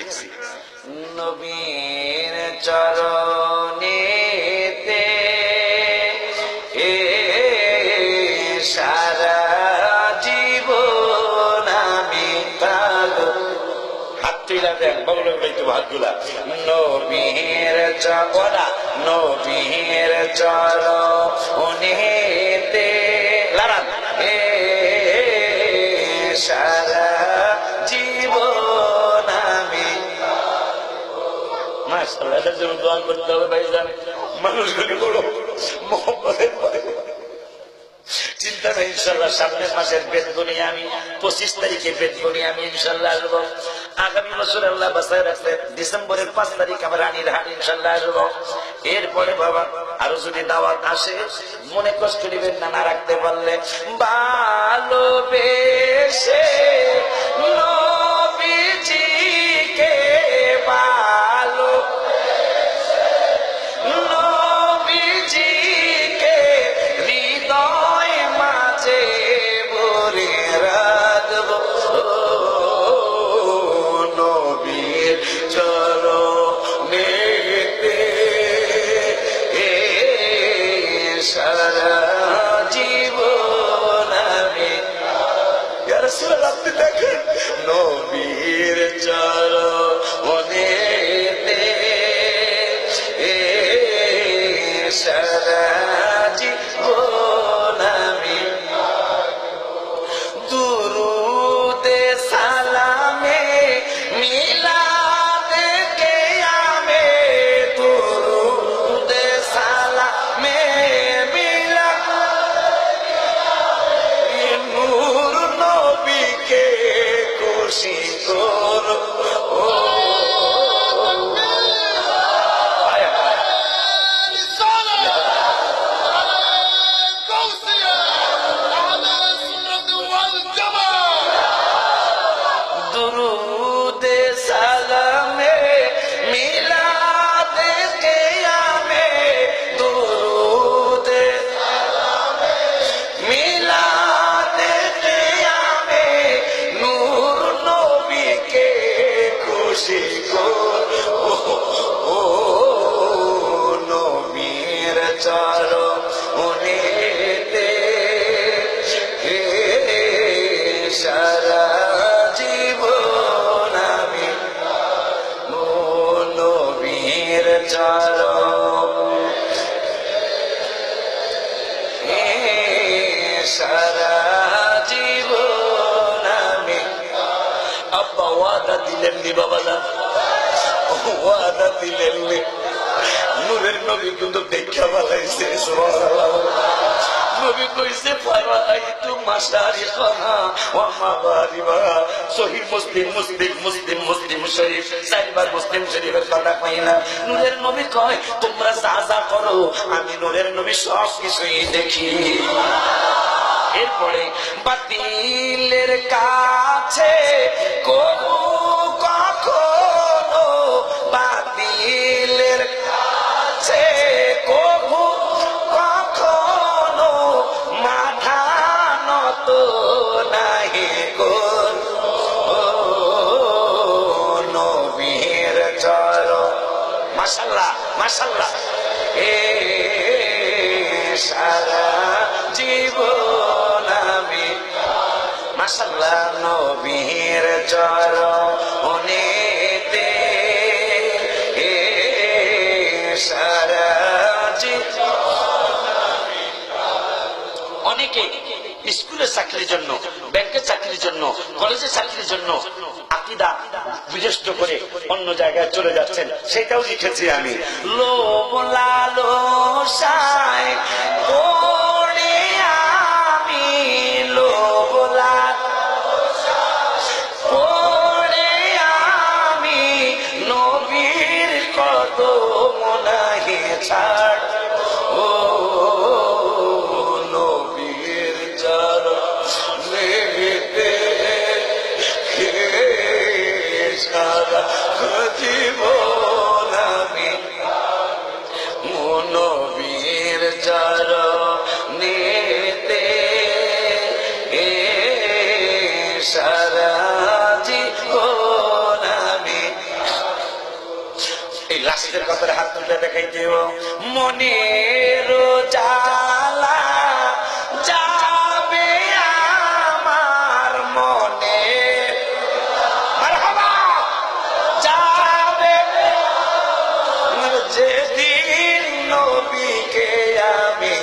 লিখছি নবীর চরণেতে সারা জীবন আমি কালো হাত তুইলা দেন বগল বইতে হাতগুলা নবীর চরণা নবীর চরণেতে লারান সারা জীবন আমি মাশাআল্লাহ এটার জন্য দোয়া করতে হবে ভাইজান মানুষগুলো বড় মোহাম্মদের চিন্তা নেই ইনশাল্লাহ সামনের মাসের বেতনে আমি 25 তারিখে বেতনে আমি ইনশাল্লাহ আসবো আগামী বছর আল্লাহ বাঁচায় রাখতে ডিসেম্বরের 5 তারিখ আমার রানীর হাট ইনশাল্লাহ আসবো এরপরে বাবা আরো যদি দাওয়াত আসে মনে কষ্ট নেবেন না না রাখতে পারলে ভালোবেসে নবীজিকে ভালো নবীজিকে হৃদয় মাঝে ভরে রাখবো নবীর চরণেতে সারা জীবন আমি ইয়া রাসূলুল্লাহ আপনি দেখেন নবীর চরণেতে সারা জীবন আমি দুরুদে সালামে মিলাদে কিয়ামে দুরুদে সালামে মিলাদে নূর নবীকে খুশি করো দুরুদে সালামে মিলাদে কিয়ামে দুরুদে সালামে মিলাদে কিয়ামে নূর নবীকে খুশি করো ও নবীর চরণেতে সারা জীবন আমি নবীর চরণে সারা জীবন আমি আব্বা ওয়াদা দিলেন নি বাবাজান ওয়াদা দিলেন নি নূরের নবী কিন্তু দেখা বালাইছে সুবহানাল্লাহ নবী কইছে ফারাইতু মাশারিখানা ওয়া মাগারিবা সহিহ মুসলিম শরীফ সাইবার মুসলিম শরীফের কথা কইনা নূরের নবী কয় তোমরা যা যা করো আমি নূরের নবী সব কিছুই দেখি এরপরে বাতিলের কাছে কবু কখনো বাতিলের কাছে কবু কখনো মাথা নত নাহি করো নবীর চরণ মাশাআল্লাহ মাশাআল্লাহ সারা জীবন আমি মাশাআল্লাহ নবীর চরণেতে সারা জীবন আমি অনেকে স্কুলের চাকরির জন্য ব্যাংকের চাকরির জন্য কলেজের চাকরির জন্য আকীদা বিনষ্ট করে অন্য জায়গায় চলে যাচ্ছেন সেটাও লিখেছি আমি লোভ লালসায় পড়ে আমি লোভ লালসায় পড়ে আমি নবীর কদম নাহি ছাড় ও নবীর চরণেতে সারা জীবন আমি নবীর চরণেতে সারা জীবন আমি ওই লাশের কথার হাত তুলে দেখাইতে মনের জ্বালা যাবে আমার মনে মারহাবা যাবে যেদিন নবীকে আমি